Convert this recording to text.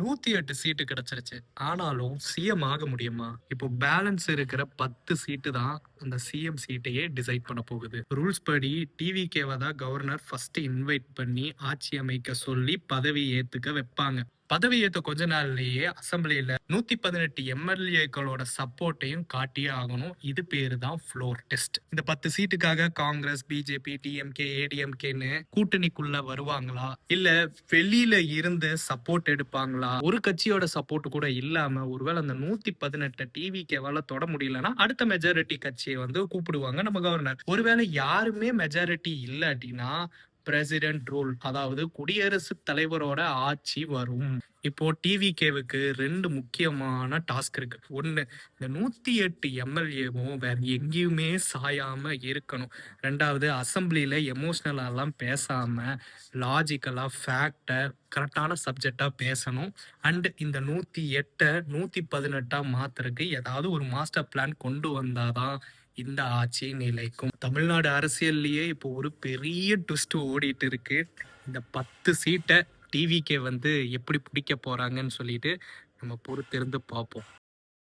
108 சீட்டு கிடைச்சிருச்சு. ஆனாலும் சிஎம் ஆக முடியுமா? இப்போ பேலன்ஸ் இருக்கிற 10 சீட்டு தான் அந்த சிஎம் சீட்டையே டிசைட் பண்ண போகுது. ரூல்ஸ் படி டிவிகேவ தான் கவர்னர் ஃபர்ஸ்ட் இன்வைட் பண்ணி ஆட்சி அமைக்க சொல்லி பதவி ஏத்துக்க வைப்பாங்க. பதவி ஏத்த கொஞ்ச நாள்லயே அசெம்பிளில 118 எம்எல்ஏக்களோட சப்போர்ட்டையும் காட்டியே ஆகணும். இது பேரு தான் ஃப்ளோர் டெஸ்ட். இந்த 10 சீட்டுக்காக காங்கிரஸ், பிஜேபி, டிஎம்கே, ஏடிஎம்கேன்னு கூட்டணிக்குள்ள வருவாங்களா? இல்ல வெளியில இருந்து சப்போர்ட் எடுப்பாங்களா? ஒரு கட்சியோட சப்போர்ட் கூட இல்லாம ஒருவேளை அந்த 118 டிவிகேவால தொட முடியலன்னா அடுத்த மெஜாரிட்டி கட்சியை வந்து கூப்பிடுவாங்க நம்ம கவர்னர். ஒருவேளை யாருமே மெஜாரிட்டி இல்லாட்டினா பிரசிடென்ட் ரூல், அதாவது குடியரசுத் தலைவரோட ஆட்சி வரும். இப்போ டிவிகேவுக்கு 2 முக்கியமான டாஸ்க் இருக்கு. ஒண்ணு, இந்த 108 எம்எல்ஏவும் வேற எங்கேயுமே சாயாம இருக்கணும். 2வது, அசெம்பிளில எமோஷனலாலாம் பேசாம லாஜிக்கலா ஃபேக்ட கரெக்டான சப்ஜெக்டா பேசணும். அண்ட் இந்த 108 118 மாத்துறதுக்கு ஏதாவது ஒரு மாஸ்டர் பிளான் கொண்டு வந்தாதான் இந்த ஆட்சி நிலைக்கும். தமிழ்நாடு அரசியல்லையே இப்போ ஒரு பெரிய ட்விஸ்ட் ஓடிட்டு இருக்கு. இந்த 10 சீட்டை டிவிகே வந்து எப்படி பிடிக்க போறாங்கன்னு சொல்லிட்டு நம்ம பொறுத்திருந்து பார்ப்போம்.